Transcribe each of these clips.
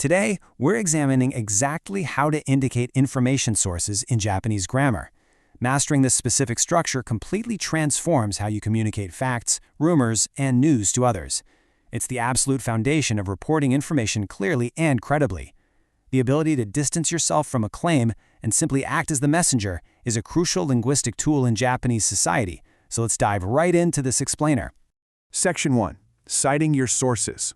Today, we're examining exactly how to indicate information sources in Japanese grammar. Mastering this specific structure completely transforms how you communicate facts, rumors, and news to others. It's the absolute foundation of reporting information clearly and credibly. The ability to distance yourself from a claim and simply act as the messenger is a crucial linguistic tool in Japanese society, so let's dive right into this explainer. Section 1. Citing your sources.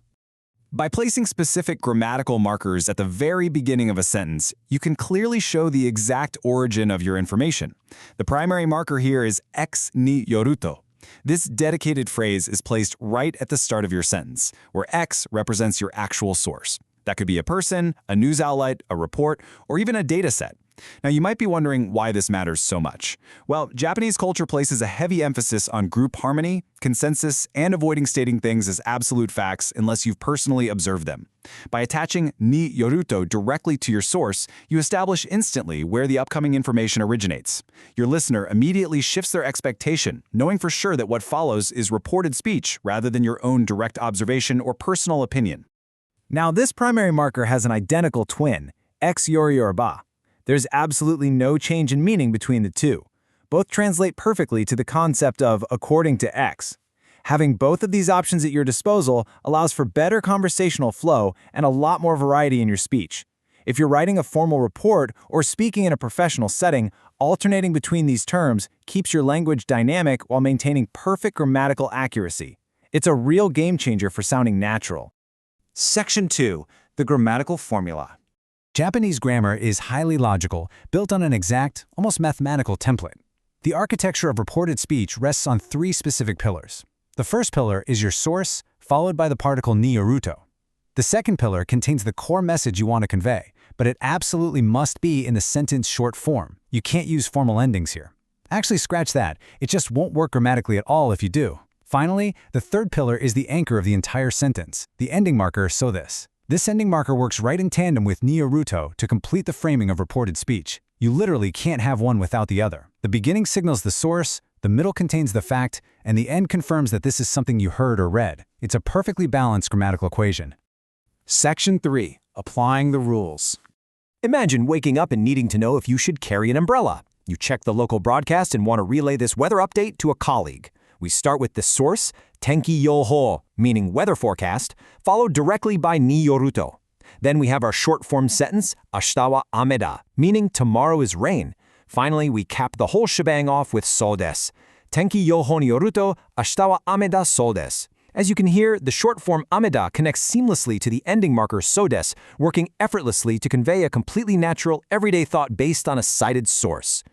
By placing specific grammatical markers at the very beginning of a sentence, you can clearly show the exact origin of your information. The primary marker here is X ni yoruto. This dedicated phrase is placed right at the start of your sentence, where X represents your actual source. That could be a person, a news outlet, a report, or even a data set. Now, you might be wondering why this matters so much. Well, Japanese culture places a heavy emphasis on group harmony, consensus, and avoiding stating things as absolute facts unless you've personally observed them. By attaching ni yoruto directly to your source, you establish instantly where the upcoming information originates. Your listener immediately shifts their expectation, knowing for sure that what follows is reported speech rather than your own direct observation or personal opinion. Now, this primary marker has an identical twin, X ba. There's absolutely no change in meaning between the two. Both translate perfectly to the concept of according to X. Having both of these options at your disposal allows for better conversational flow and a lot more variety in your speech. If you're writing a formal report or speaking in a professional setting, alternating between these terms keeps your language dynamic while maintaining perfect grammatical accuracy. It's a real game changer for sounding natural. Section 2. The grammatical formula. Japanese grammar is highly logical, built on an exact, almost mathematical template. The architecture of reported speech rests on three specific pillars. The first pillar is your source, followed by the particle ni yoruto. The second pillar contains the core message you want to convey, but it absolutely must be in the sentence short form. You can't use formal endings here. Actually, scratch that. It just won't work grammatically at all if you do. Finally, the third pillar is the anchor of the entire sentence, the ending marker so this. This ending marker works right in tandem with ni yoruto to complete the framing of reported speech. You literally can't have one without the other. The beginning signals the source, the middle contains the fact, and the end confirms that this is something you heard or read. It's a perfectly balanced grammatical equation. Section 3. Applying the rules. Imagine waking up and needing to know if you should carry an umbrella. You check the local broadcast and want to relay this weather update to a colleague. We start with the source, tenki yoho, meaning weather forecast, followed directly by ni yoruto. Then we have our short-form sentence, ashita wa ame da, meaning tomorrow is rain. Finally, we cap the whole shebang off with so desu. Tenki yoho ni yoruto, ashita wa ame da so desu. As you can hear, the short-form ame da connects seamlessly to the ending marker so desu, working effortlessly to convey a completely natural, everyday thought based on a cited source.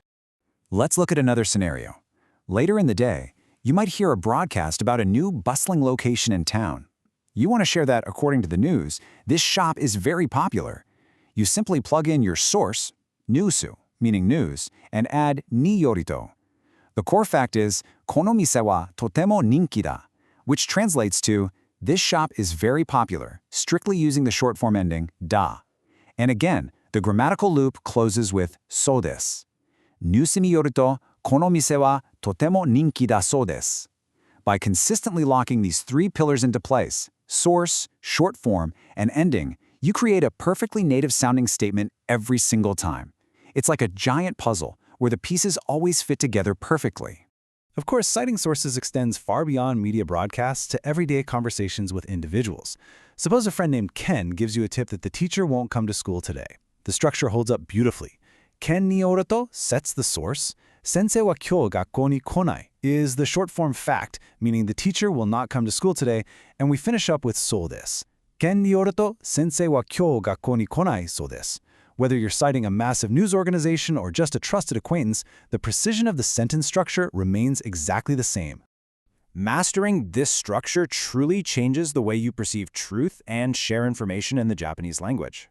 Let's look at another scenario. Later in the day, you might hear a broadcast about a new bustling location in town. You want to share that according to the news, this shop is very popular. You simply plug in your source, newsu, meaning news, and add ni yorito. The core fact is, kono mise wa totemo ninki da, which translates to, this shop is very popular, strictly using the short form ending da. And again, the grammatical loop closes with so desu. Newsu ni yoru to, kono mise wa totemo ninki da so desu. By consistently locking these three pillars into place, source, short form, and ending, you create a perfectly native-sounding statement every single time. It's like a giant puzzle where the pieces always fit together perfectly. Of course, citing sources extends far beyond media broadcasts to everyday conversations with individuals. Suppose a friend named Ken gives you a tip that the teacher won't come to school today. The structure holds up beautifully. Ken ni yoru to sets the source. Sensei wa kyou gakkou ni konai is the short-form fact, meaning the teacher will not come to school today, and we finish up with so desu. Ken ni yoru to sensei wa kyou gakkou ni konai so desu. Whether you're citing a massive news organization or just a trusted acquaintance, the precision of the sentence structure remains exactly the same. Mastering this structure truly changes the way you perceive truth and share information in the Japanese language.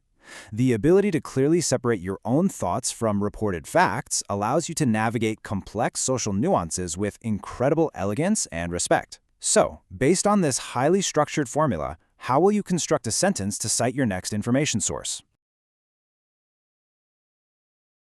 The ability to clearly separate your own thoughts from reported facts allows you to navigate complex social nuances with incredible elegance and respect. So, based on this highly structured formula, how will you construct a sentence to cite your next information source?